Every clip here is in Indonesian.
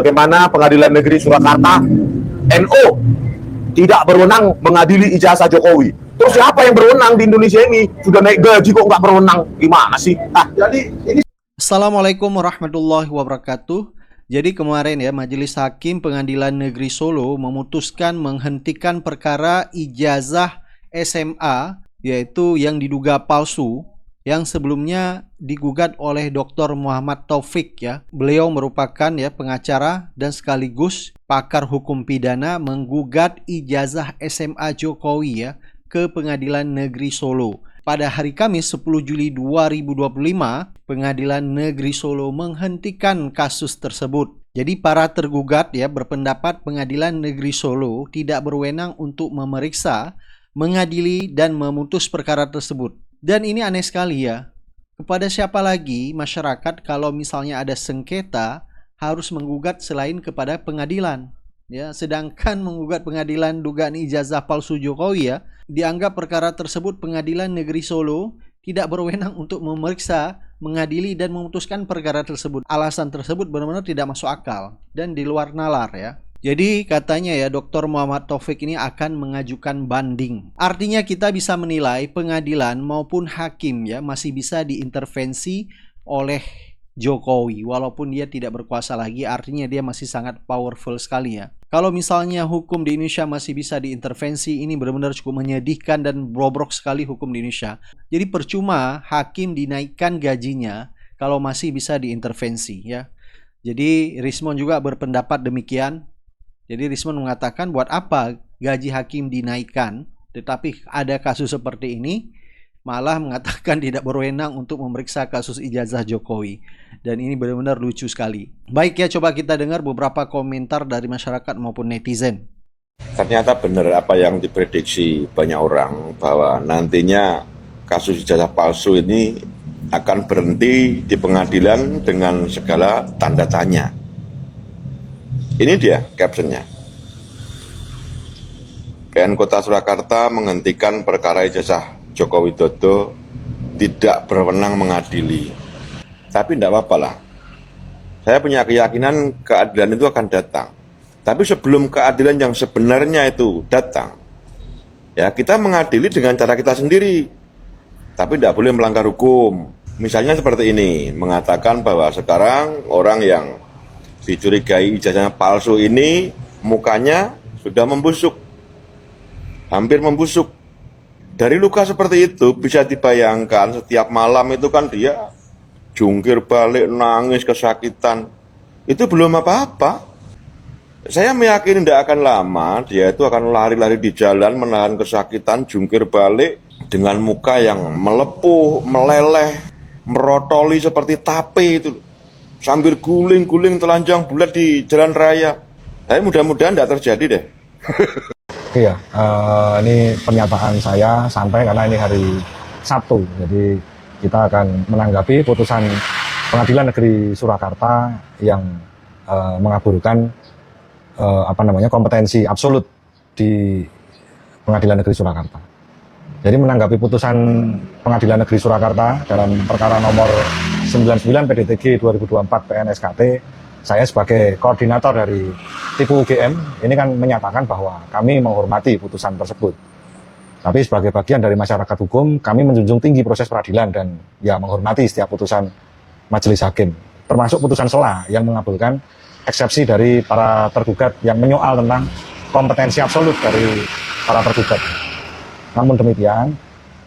bagaimana Pengadilan Negeri Surakarta NO tidak berwenang mengadili ijazah Jokowi. Terus siapa yang berwenang di Indonesia ini? Sudah naik gaji kok nggak berwenang? Gimana sih? Jadi ini. Assalamualaikum warahmatullahi wabarakatuh. Jadi kemarin ya Majelis Hakim Pengadilan Negeri Solo memutuskan menghentikan perkara ijazah SMA yaitu yang diduga palsu yang sebelumnya digugat oleh Dr. Muhammad Taufik ya. Beliau merupakan ya pengacara dan sekaligus pakar hukum pidana menggugat ijazah SMA Jokowi ya ke Pengadilan Negeri Solo. Pada hari Kamis 10 Juli 2025, Pengadilan Negeri Solo menghentikan kasus tersebut. Jadi para tergugat ya berpendapat Pengadilan Negeri Solo tidak berwenang untuk memeriksa, mengadili dan memutus perkara tersebut. Dan ini aneh sekali ya. Kepada siapa lagi masyarakat kalau misalnya ada sengketa harus menggugat selain kepada pengadilan? Ya, sedangkan menggugat pengadilan dugaan ijazah palsu Jokowi ya, dianggap perkara tersebut Pengadilan Negeri Solo tidak berwenang untuk memeriksa, mengadili dan memutuskan perkara tersebut. Alasan tersebut benar-benar tidak masuk akal dan di luar nalar ya. Jadi katanya ya Dr. Muhammad Taufik ini akan mengajukan banding. Artinya kita bisa menilai pengadilan maupun hakim ya masih bisa diintervensi oleh Jokowi walaupun dia tidak berkuasa lagi, artinya dia masih sangat powerful sekali ya. Kalau misalnya hukum di Indonesia masih bisa diintervensi, ini benar-benar cukup menyedihkan dan bobrok sekali hukum di Indonesia. Jadi percuma hakim dinaikkan gajinya kalau masih bisa diintervensi ya. Jadi Rismon juga berpendapat demikian. Jadi Rismon mengatakan buat apa gaji hakim dinaikkan tetapi ada kasus seperti ini malah mengatakan tidak berwenang untuk memeriksa kasus ijazah Jokowi. Dan ini benar-benar lucu sekali. Baik ya, coba kita dengar beberapa komentar dari masyarakat maupun netizen. Ternyata benar apa yang diprediksi banyak orang bahwa nantinya kasus ijazah palsu ini akan berhenti di pengadilan dengan segala tanda tanya. Ini dia captionnya. PN Kota Surakarta menghentikan perkara ijazah Joko Widodo tidak berwenang mengadili. Tapi tidak apa-apa lah. Saya punya keyakinan keadilan itu akan datang. Tapi sebelum keadilan yang sebenarnya itu datang, ya kita mengadili dengan cara kita sendiri. Tapi tidak boleh melanggar hukum. Misalnya seperti ini, mengatakan bahwa sekarang orang yang dicurigai ijazahnya palsu ini mukanya sudah membusuk, hampir membusuk. Dari luka seperti itu bisa dibayangkan setiap malam itu kan dia jungkir balik, nangis, kesakitan. Itu belum apa-apa. Saya meyakini tidak akan lama dia itu akan lari-lari di jalan menahan kesakitan, jungkir balik dengan muka yang melepuh, meleleh, merotoli seperti tape itu. Sambil guling-guling telanjang bulat di jalan raya. Tapi mudah-mudahan tidak terjadi deh. Iya, ini pernyataan saya santai karena ini hari Sabtu. Jadi kita akan menanggapi putusan Pengadilan Negeri Surakarta yang mengabulkan kompetensi absolut di Pengadilan Negeri Surakarta. Jadi menanggapi putusan Pengadilan Negeri Surakarta dalam perkara nomor 99 PDTG 2024 PN-SKT, saya sebagai koordinator dari TIPU UGM ini kan menyatakan bahwa kami menghormati putusan tersebut. Tapi sebagai bagian dari masyarakat hukum, kami menjunjung tinggi proses peradilan dan ya menghormati setiap putusan majelis hakim. Termasuk putusan sela yang mengabulkan eksepsi dari para tergugat yang menyoal tentang kompetensi absolut dari para tergugat. Namun demikian,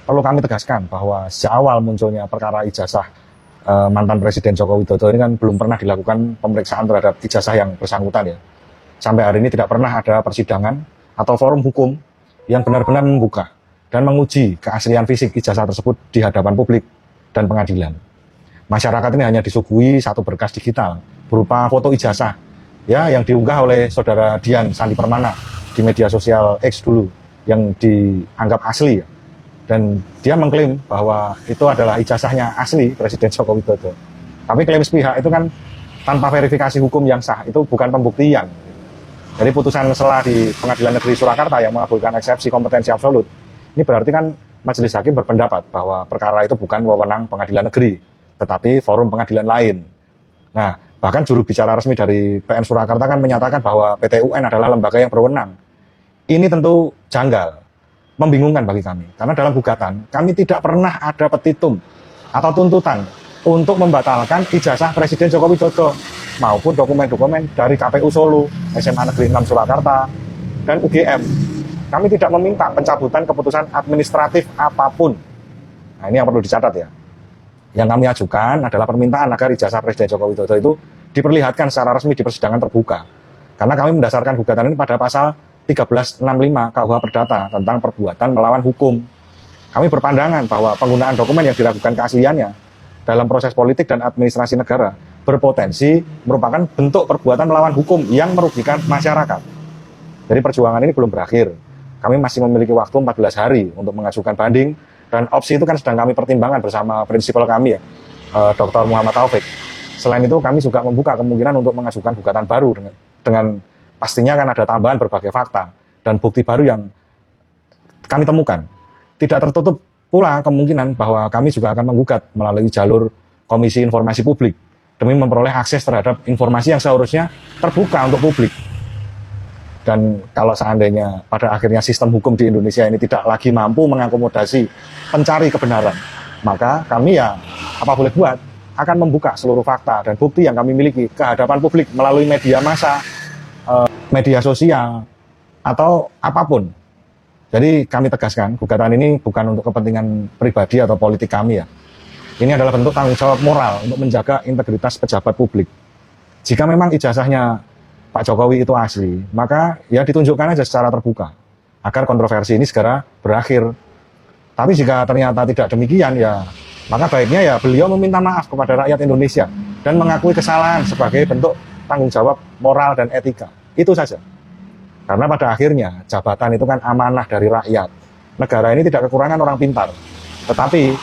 perlu kami tegaskan bahwa sejak awal munculnya perkara ijazah mantan Presiden Joko Widodo ini kan belum pernah dilakukan pemeriksaan terhadap ijazah yang bersangkutan ya. Sampai hari ini tidak pernah ada persidangan atau forum hukum yang benar-benar membuka dan menguji keaslian fisik ijazah tersebut di hadapan publik dan pengadilan. Masyarakat ini hanya disuguhi satu berkas digital berupa foto ijazah ya yang diunggah oleh saudara Dian Sandi Permana di media sosial X dulu yang dianggap asli ya. Dan dia mengklaim bahwa itu adalah ijazahnya asli Presiden Joko Widodo. Tapi klaim sepihak itu kan tanpa verifikasi hukum yang sah, itu bukan pembuktian. Jadi putusan sela di Pengadilan Negeri Surakarta yang mengabulkan eksepsi kompetensi absolut, ini berarti kan majelis hakim berpendapat bahwa perkara itu bukan wewenang pengadilan negeri, tetapi forum pengadilan lain. Nah, Bahkan juru bicara resmi dari PN Surakarta kan menyatakan bahwa PT UN adalah lembaga yang berwenang. Ini tentu janggal, membingungkan bagi kami. Karena dalam gugatan, kami tidak pernah ada petitum atau tuntutan untuk membatalkan ijazah Presiden Joko Widodo maupun dokumen-dokumen dari KPU Solo, SMA Negeri 6 Surakarta, dan UGM. Kami tidak meminta pencabutan keputusan administratif apapun. Nah, ini yang perlu dicatat ya. Yang kami ajukan adalah permintaan agar ijazah Presiden Joko Widodo itu diperlihatkan secara resmi di persidangan terbuka. Karena kami mendasarkan gugatan ini pada pasal 1365 KUH Perdata tentang perbuatan melawan hukum. Kami berpandangan bahwa penggunaan dokumen yang dilakukan keasliannya dalam proses politik dan administrasi negara berpotensi merupakan bentuk perbuatan melawan hukum yang merugikan masyarakat. Jadi perjuangan ini belum berakhir. Kami masih memiliki waktu 14 hari untuk mengajukan banding, dan opsi itu kan sedang kami pertimbangkan bersama prinsipal kami ya, Dr. Muhammad Taufik. Selain itu kami juga membuka kemungkinan untuk mengajukan gugatan baru dengan pastinya kan ada tambahan berbagai fakta dan bukti baru yang kami temukan. Tidak tertutup pula kemungkinan bahwa kami juga akan menggugat melalui jalur Komisi Informasi Publik demi memperoleh akses terhadap informasi yang seharusnya terbuka untuk publik. Dan kalau seandainya pada akhirnya sistem hukum di Indonesia ini tidak lagi mampu mengakomodasi pencari kebenaran, maka kami ya apa boleh buat akan membuka seluruh fakta dan bukti yang kami miliki ke hadapan publik melalui media massa, media sosial, atau apapun. Jadi kami tegaskan, gugatan ini bukan untuk kepentingan pribadi atau politik kami ya. Ini adalah bentuk tanggung jawab moral untuk menjaga integritas pejabat publik. Jika memang ijazahnya Pak Jokowi itu asli, maka ya ditunjukkan aja secara terbuka, agar kontroversi ini segera berakhir. Tapi jika ternyata tidak demikian ya, maka baiknya ya beliau meminta maaf kepada rakyat Indonesia dan mengakui kesalahan sebagai bentuk tanggung jawab moral dan etika. Itu saja. Karena pada akhirnya jabatan itu kan amanah dari rakyat. Negara ini tidak kekurangan orang pintar, tetapi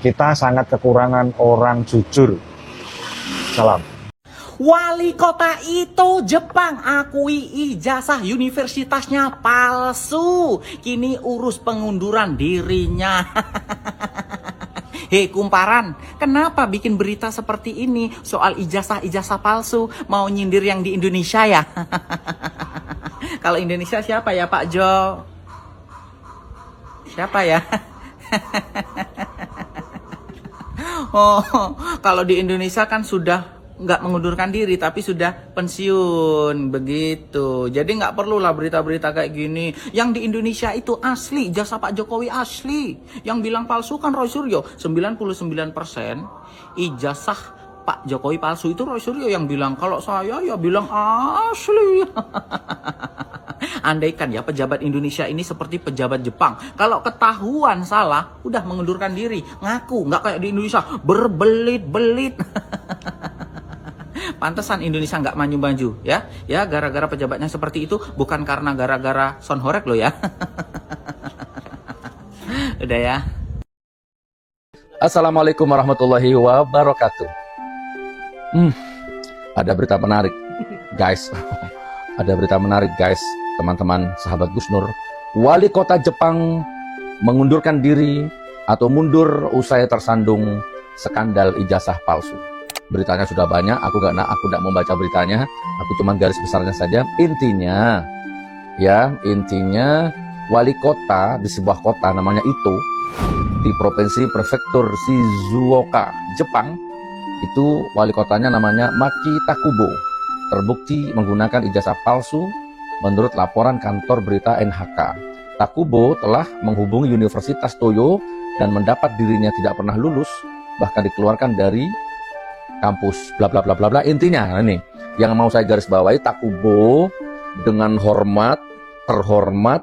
kita sangat kekurangan orang jujur. Salam. Wali kota itu Jepang akui ijazah universitasnya palsu. Kini urus pengunduran dirinya. Hei kumparan, kenapa bikin berita seperti ini soal ijazah-ijazah palsu? Mau nyindir yang di Indonesia ya? Kalau Indonesia siapa ya Pak Jo? Siapa ya? Oh, kalau di Indonesia kan sudah nggak mengundurkan diri tapi sudah pensiun begitu. Jadi nggak perlulah berita-berita kayak gini. Yang di Indonesia itu asli, ijazah Pak Jokowi asli. Yang bilang palsu kan Roy Suryo. 99% ijazah Pak Jokowi palsu itu Roy Suryo yang bilang. Kalau saya ya bilang asli. Andaikan ya pejabat Indonesia ini seperti pejabat Jepang, kalau ketahuan salah udah mengundurkan diri, ngaku, nggak kayak di Indonesia berbelit-belit. Pantesan Indonesia nggak maju-maju ya. Ya gara-gara pejabatnya seperti itu, bukan karena gara-gara Son Horek loh ya. Udah ya. Assalamualaikum warahmatullahi wabarakatuh. Ada berita menarik, guys. Ada berita menarik, guys. Teman-teman, sahabat Gus Nur. Wali kota Jepang mengundurkan diri atau mundur usai tersandung skandal ijazah palsu. Beritanya sudah banyak, aku nggak membaca beritanya, aku cuma garis besarnya saja. Intinya wali kota di sebuah kota namanya Ito di provinsi prefektur Shizuoka, Jepang, itu wali kotanya namanya Maki Takubo, terbukti menggunakan ijazah palsu menurut laporan kantor berita NHK. Takubo telah menghubungi Universitas Toyo dan mendapat dirinya tidak pernah lulus, bahkan dikeluarkan dari kampus bla bla bla bla bla. Intinya ini yang mau saya garis bawahi, Takubo dengan hormat, terhormat,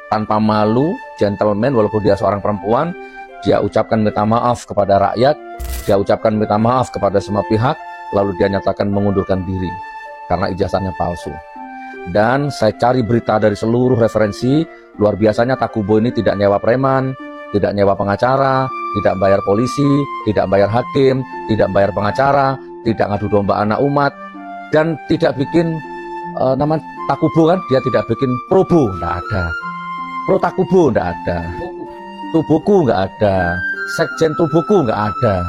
tanpa malu, gentleman walaupun dia seorang perempuan, dia ucapkan minta maaf kepada rakyat, dia ucapkan minta maaf kepada semua pihak, lalu dia nyatakan mengundurkan diri karena ijazahnya palsu. Dan saya cari berita dari seluruh referensi, luar biasanya Takubo ini tidak nyewa preman, tidak nyewa pengacara, tidak bayar polisi, tidak bayar hakim, tidak bayar pengacara, tidak ngadu domba anak umat, dan tidak bikin nama Takubo kan, dia tidak bikin probo, enggak ada. Pro Takubo enggak ada. Tubuku enggak ada. Sekjen Tubuku enggak ada.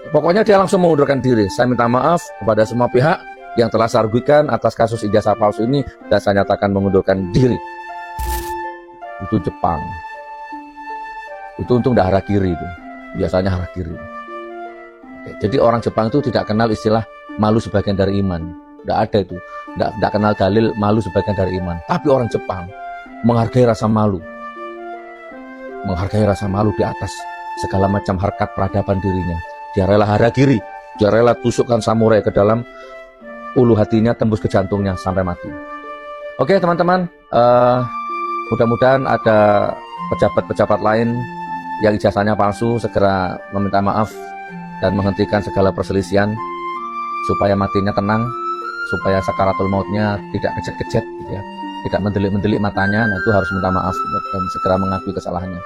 Pokoknya dia langsung mengundurkan diri. Saya minta maaf kepada semua pihak yang telah saya rugikan atas kasus ijazah palsu ini dan saya nyatakan mengundurkan diri. Itu Jepang. Itu untung dah harakiri itu. Biasanya harakiri. Oke, jadi orang Jepang itu tidak kenal istilah malu sebagian dari iman. Tidak ada itu. Tidak kenal dalil malu sebagian dari iman. Tapi orang Jepang menghargai rasa malu. Menghargai rasa malu di atas segala macam harkat peradaban dirinya. Dia rela harakiri, dia rela tusukkan samurai ke dalam ulu hatinya, tembus ke jantungnya sampai mati. Oke teman-teman, mudah-mudahan ada pejabat-pejabat lain yang ijazahnya palsu segera meminta maaf dan menghentikan segala perselisihan supaya matinya tenang, supaya sakaratul mautnya tidak kejet-kejet gitu ya, tidak mendelik-mendelik matanya. Nah itu harus minta maaf dan segera mengakui kesalahannya.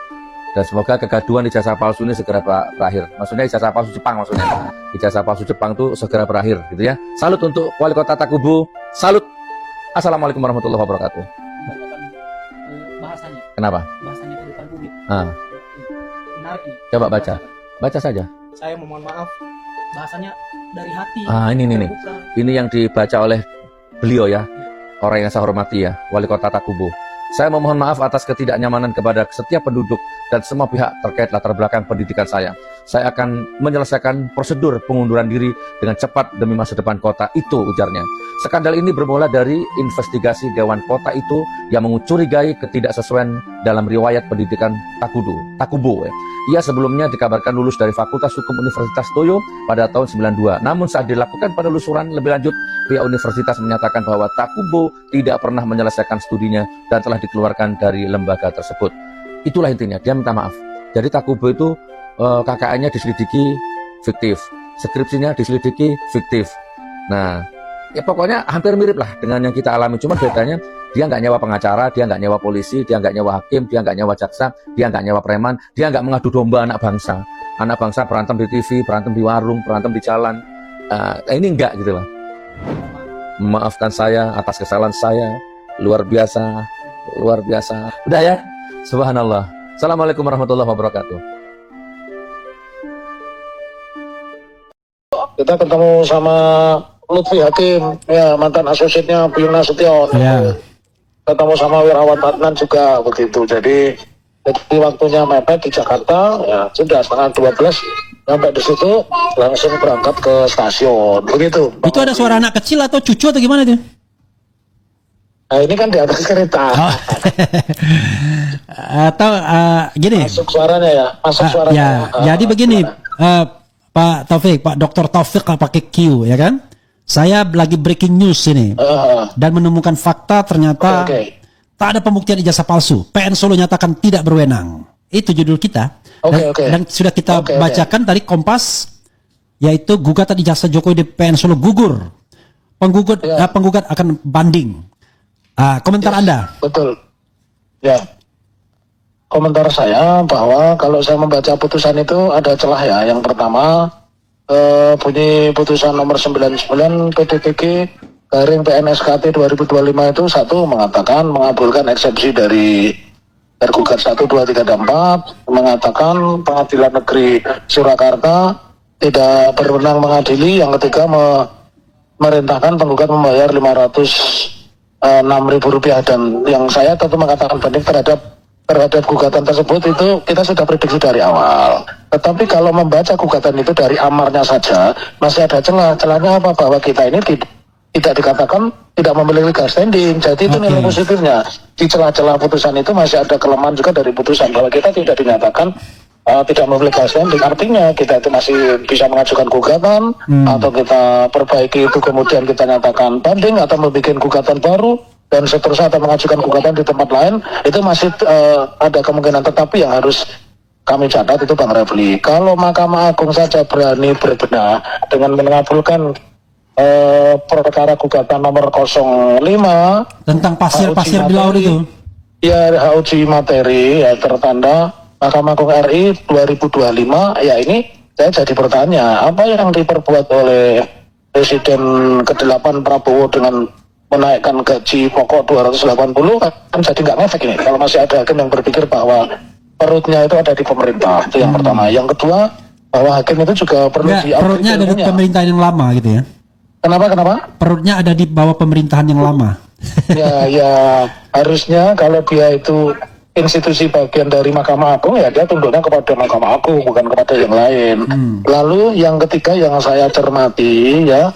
Dan semoga kegaduhan ijazah palsu ini segera berakhir. Maksudnya ijazah palsu Jepang maksudnya. Ijazah palsu Jepang itu segera berakhir gitu ya. Salut untuk Wali Kota Takubo. Salut. Assalamualaikum warahmatullahi wabarakatuh. Bahasanya. Kenapa? Bahasanya ke depan publik. Menarik nih. Coba baca. Baca saja. Saya memohon maaf. Bahasanya dari hati. Ini. Ini yang dibaca oleh beliau ya. Orang yang saya hormati ya, Wali Kota Takubo. Saya memohon maaf atas ketidaknyamanan kepada setiap penduduk dan semua pihak terkait latar belakang pendidikan saya. Saya akan menyelesaikan prosedur pengunduran diri dengan cepat demi masa depan kota itu, ujarnya. Skandal ini bermula dari investigasi Dewan Kota itu yang mencurigai ketidaksesuaian dalam riwayat pendidikan Takubo. Ia sebelumnya dikabarkan lulus dari Fakultas Hukum Universitas Toyo pada tahun 92. Namun saat dilakukan penelusuran lebih lanjut, pihak universitas menyatakan bahwa Takubo tidak pernah menyelesaikan studinya dan telah dikeluarkan dari lembaga tersebut. Itulah intinya, dia minta maaf. Jadi Takubo itu KKN-nya diselidiki fiktif, skripsinya diselidiki fiktif. Nah, ya pokoknya hampir mirip lah dengan yang kita alami. Cuma bedanya dia nggak nyewa pengacara, dia nggak nyewa polisi, dia nggak nyewa hakim, dia nggak nyewa jaksa, dia nggak nyewa preman, dia nggak mengadu domba anak bangsa. Anak bangsa berantem di TV, berantem di warung, berantem di jalan. Ini enggak gitu lah. Memaafkan saya atas kesalahan saya. Luar biasa. Udah ya. Subhanallah. Assalamualaikum warahmatullahi wabarakatuh. Kita ketemu sama Lutfi Hakim, ya mantan asosiatnya Buyung Nasution. Ya. Ketemu sama Wirawan Adnan juga begitu. Jadi waktunya mepet di Jakarta, ya sudah 11:30 sampai di situ langsung berangkat ke stasiun. Begitu. Itu ada suara anak kecil atau cucu atau gimana tuh? Nah ini kan di atas kereta. Oh. Atau gini. Masuk suaranya ya, masuk suaranya. Ya, jadi begini, Pak Taufik, Pak Dr. Taufik pakai Q, ya kan? Saya lagi breaking news ini dan menemukan fakta ternyata tak ada pembuktian ijazah palsu. PN Solo nyatakan tidak berwenang. Itu judul kita. Dan sudah kita bacakan tadi Kompas, yaitu gugatan ijazah Jokowi di PN Solo gugur. Penggugat akan banding. Komentar Anda? Betul. Ya. Komentar saya bahwa kalau saya membaca putusan itu ada celah ya. Yang pertama bunyi putusan nomor 99 PDTG garing PNSKT 2025 itu satu mengatakan mengabulkan eksepsi dari tergugat 1, 2, 3, dan 4, mengatakan Pengadilan Negeri Surakarta tidak berwenang mengadili. Yang ketiga memerintahkan penggugat membayar Rp506.000, dan yang saya tentu mengatakan banding terhadap gugatan tersebut. Itu kita sudah prediksi dari awal. Tetapi kalau membaca gugatan itu dari amarnya saja masih ada celahnya apa, bahwa kita ini tidak dikatakan tidak memiliki legal standing. Jadi itu nilai positifnya. Di celah-celah putusan itu masih ada kelemahan juga dari putusan, bahwa kita tidak dinyatakan tidak memiliki legal standing. Artinya kita itu masih bisa mengajukan gugatan, atau kita perbaiki itu kemudian kita nyatakan banding, atau membuat gugatan baru dan seterusnya, atau mengajukan gugatan di tempat lain. Itu masih ada kemungkinan. Tetapi yang harus kami catat itu Bang Refli, kalau Mahkamah Agung saja berani berbenah dengan mengabulkan perkara gugatan nomor 05 tentang pasir-pasir di laut itu, ya uji materi ya tertanda Mahkamah Agung RI 2025, ya ini saya jadi bertanya, apa yang diperbuat oleh Presiden ke-8 Prabowo dengan menaikkan gaji pokok 280 kan jadi nggak ngefek ini kalau masih ada hakim yang berpikir bahwa perutnya itu ada di pemerintah. Itu yang pertama. Yang kedua, bahwa hakim itu juga perlu Enggak, perutnya ada di ilmunya. pemerintahan yang lama gitu ya. Kenapa? Perutnya ada di bawah pemerintahan yang lama. Ya harusnya kalau dia itu institusi bagian dari Mahkamah Agung, ya dia tunduknya kepada Mahkamah Agung, bukan kepada yang lain. Lalu yang ketiga yang saya cermati ya,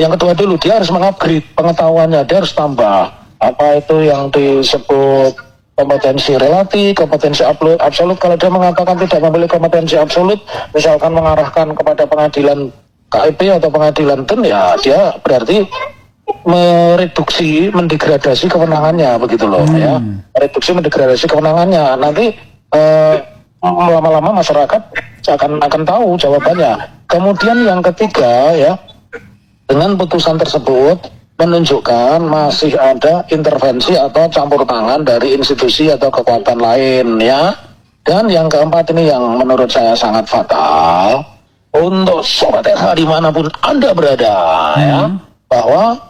yang kedua dulu, dia harus mengupgrade pengetahuannya, dia harus tambah apa itu yang disebut kompetensi relatif, kompetensi absolut. Kalau dia mengatakan tidak memiliki kompetensi absolut, misalkan mengarahkan kepada pengadilan KIP atau pengadilan TEN, ya dia berarti mendegradasi kewenangannya, begitu loh ya. Mendegradasi kewenangannya. Nanti lama-lama masyarakat akan tahu jawabannya. Kemudian yang ketiga ya, dengan putusan tersebut menunjukkan masih ada intervensi atau campur tangan dari institusi atau kekuatan lain ya. Dan yang keempat ini yang menurut saya sangat fatal untuk Sobat RH dimanapun Anda berada ya, bahwa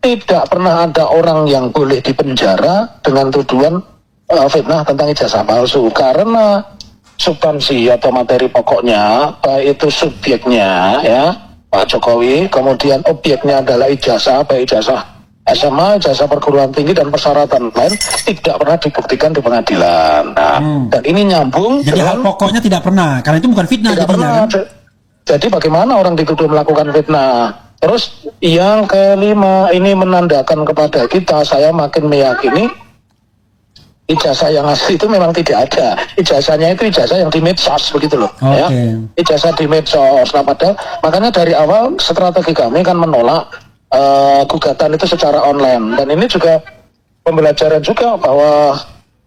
tidak pernah ada orang yang boleh dipenjara dengan tuduhan fitnah tentang ijazah palsu, karena substansi atau materi pokoknya, baik itu subjeknya ya Pak Jokowi, kemudian objeknya adalah ijazah, baik ijazah SMA, ijazah perguruan tinggi dan persyaratan lain, tidak pernah dibuktikan di pengadilan. Nah, dan ini nyambung. Jadi hal pokoknya tidak pernah, karena itu bukan fitnah jadinya kan? Jadi bagaimana orang dituduh melakukan fitnah? Terus yang kelima, ini menandakan kepada kita, saya makin meyakini ijazah yang asli itu memang tidak ada. Ijazahnya itu ijazah yang di medsos, begitu loh. Ya. Ijazah di medsos. Nah, padahal makanya dari awal strategi kami kan menolak gugatan itu secara online. Dan ini juga pembelajaran juga bahwa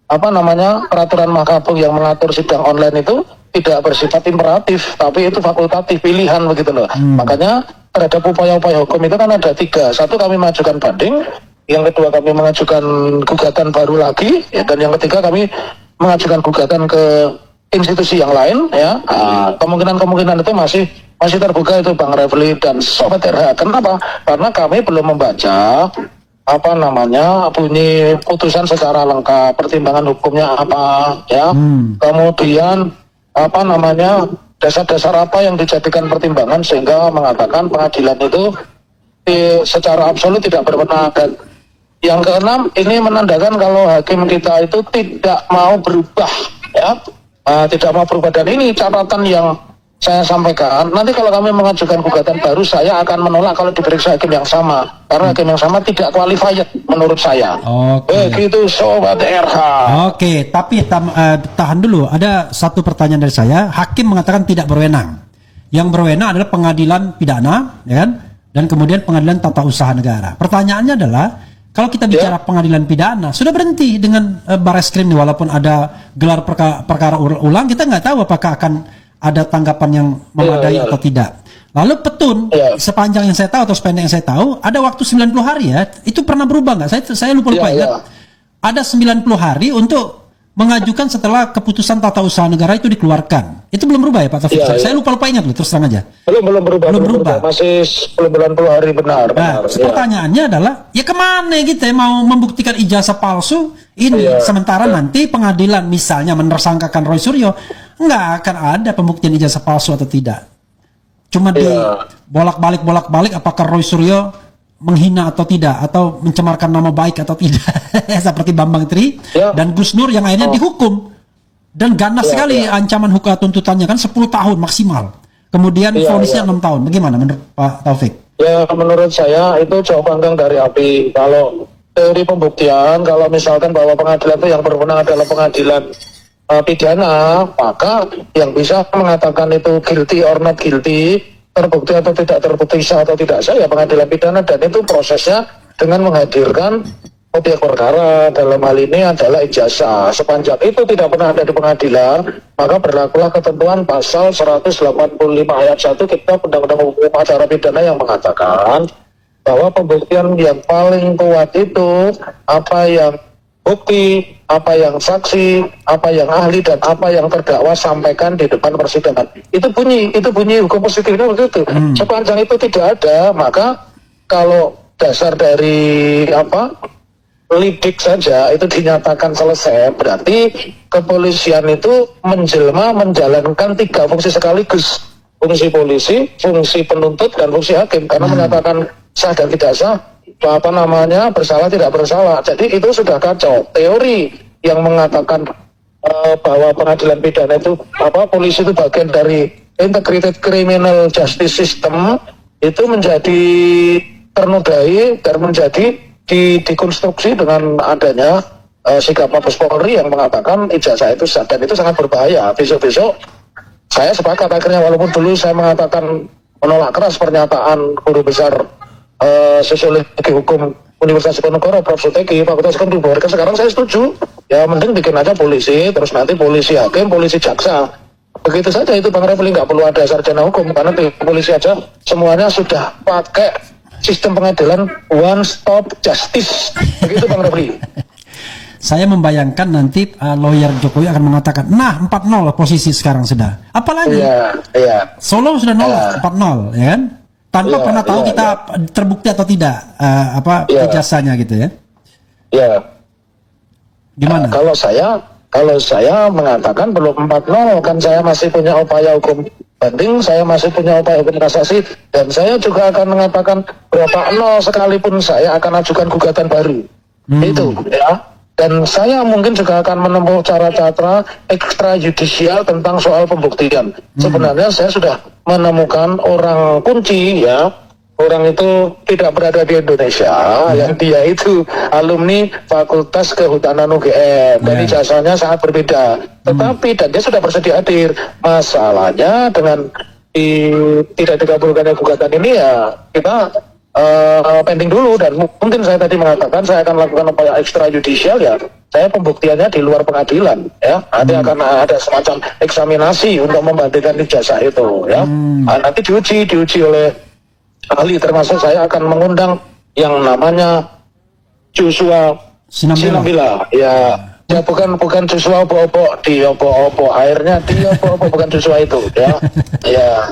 peraturan Mahkamah Agung yang mengatur sidang online itu tidak bersifat imperatif, tapi itu fakultatif, pilihan, begitu loh. Makanya terhadap upaya-upaya hukum itu kan ada tiga. Satu, kami mengajukan banding. Yang kedua, kami mengajukan gugatan baru lagi, ya, dan yang ketiga kami mengajukan gugatan ke institusi yang lain, ya. Kemungkinan-kemungkinan itu masih terbuka itu Bang Refli dan Sobat RH. Kenapa? Karena kami belum membaca bunyi putusan secara lengkap, pertimbangan hukumnya apa, ya. Kemudian dasar-dasar apa yang dijadikan pertimbangan sehingga mengatakan pengadilan itu secara absolut tidak berwenang. Dan yang keenam, ini menandakan kalau hakim kita itu tidak mau berubah, ya, tidak mau berubah. Dan ini catatan yang saya sampaikan. Nanti kalau kami mengajukan gugatan baru, saya akan menolak kalau diperiksa hakim yang sama, karena hakim yang sama tidak qualified menurut saya. Begitu Sobat RH. Oke, tapi tahan dulu. Ada satu pertanyaan dari saya. Hakim mengatakan tidak berwenang. Yang berwenang adalah pengadilan pidana, ya kan? Dan kemudian pengadilan tata usaha negara. Pertanyaannya adalah, kalau kita bicara pengadilan pidana, sudah berhenti dengan Barreskrim nih, walaupun ada gelar perkara ulang, kita nggak tahu apakah akan ada tanggapan yang memadai atau tidak. Lalu petun, sepanjang yang saya tahu atau sependek yang saya tahu, ada waktu 90 hari ya. Itu pernah berubah nggak? Saya lupa ingat. Ada 90 hari untuk mengajukan setelah keputusan tata usaha negara itu dikeluarkan. Itu belum berubah ya Pak Taufik? Saya lupa ingat loh, terus terang aja. Belum berubah. Masih 90 hari benar. Pertanyaannya adalah, ya kemana gitu ya, mau membuktikan ijazah palsu ini, sementara nanti pengadilan misalnya menersangkakan Roy Suryo, nggak akan ada pembuktian ijazah palsu atau tidak. Cuma di bolak-balik apakah Roy Suryo menghina atau tidak, atau mencemarkan nama baik atau tidak, seperti Bambang Tri dan Gus Nur yang akhirnya dihukum, dan ganas sekali ancaman hukum tuntutannya kan 10 tahun maksimal, kemudian vonisnya 6 tahun. Bagaimana menurut Pak Taufik? Ya, menurut saya itu jauh panggang dari api. Kalau teori pembuktian, kalau misalkan bahwa pengadilan itu yang berwenang adalah pengadilan pidana, maka yang bisa mengatakan itu guilty or not guilty, terbukti atau tidak terbukti, sah atau tidak sah, ya pengadilan pidana. Dan itu prosesnya dengan menghadirkan objek perkara, dalam hal ini adalah ijazah. Sepanjang itu tidak pernah ada di pengadilan, maka berlakulah ketentuan pasal 185 ayat 1 Kitab Undang-Undang Hukum Acara Pidana yang mengatakan bahwa pembuktian yang paling kuat itu apa yang bukti, apa yang saksi, apa yang ahli, dan apa yang terdakwa sampaikan di depan persidangan. Itu bunyi hukum positifnya begitu. Sepanjang itu tidak ada, maka kalau dasar dari lidik saja itu dinyatakan selesai, berarti kepolisian itu menjelma menjalankan 3 fungsi sekaligus, fungsi polisi, fungsi penuntut, dan fungsi hakim, karena menyatakan sah dan tidak sah, bersalah tidak bersalah. Jadi itu sudah kacau. Teori yang mengatakan bahwa pengadilan pidana itu polisi itu bagian dari integrated criminal justice system itu menjadi ternodai dan menjadi dikonstruksi dengan adanya sikap Mabes Polri yang mengatakan ijazah itu sah, dan itu sangat berbahaya. Besok-besok saya sepakat akhirnya, walaupun dulu saya mengatakan menolak keras pernyataan guru besar sosiologi hukum Universitas Diponegoro, Prof. Suteki, Fakultas Hukum dibubarkan. Sekarang saya setuju, ya mending bikin aja polisi, terus nanti polisi hakim, polisi jaksa. Begitu saja itu Bang Refli, nggak perlu ada sarjana hukum, karena di polisi aja semuanya sudah pakai sistem pengadilan one stop justice. Begitu Bang Refli. Saya membayangkan nanti lawyer Jokowi akan mengatakan, nah 4-0 posisi sekarang sudah. Apalagi? Iya. Solo sudah 4-0, ya kan? Tanpa pernah tahu kita terbukti atau tidak ijazahnya gitu ya. Iya. Gimana? Kalau saya mengatakan belum 4-0, kan saya masih punya upaya hukum banding, saya masih punya upaya hukum kasasi, dan saya juga akan mengatakan berapa 0 sekalipun saya akan ajukan gugatan baru. Itu ya. Dan saya mungkin juga akan menempuh cara-cara ekstrajudisial tentang soal pembuktian. Sebenarnya saya sudah menemukan orang kunci ya. Orang itu tidak berada di Indonesia, yang dia itu alumni Fakultas Kehutanan UGM. Dan ijazahnya sangat berbeda. Tetapi dan dia sudah bersedia hadir. Masalahnya dengan tidak dikabulkannya gugatan ini ya kita pending dulu, dan mungkin saya tadi mengatakan saya akan lakukan upaya ekstrajudisial ya. Saya pembuktiannya di luar pengadilan ya. Nanti akan ada semacam eksaminasi untuk membandingkan ijazah itu ya. Nanti diuji oleh ahli, termasuk saya akan mengundang yang namanya Joshua Sinambila ya. Ya bukan Joshua opo-opo di opo-opo airnya, di opo-opo bukan Joshua itu ya. Ya.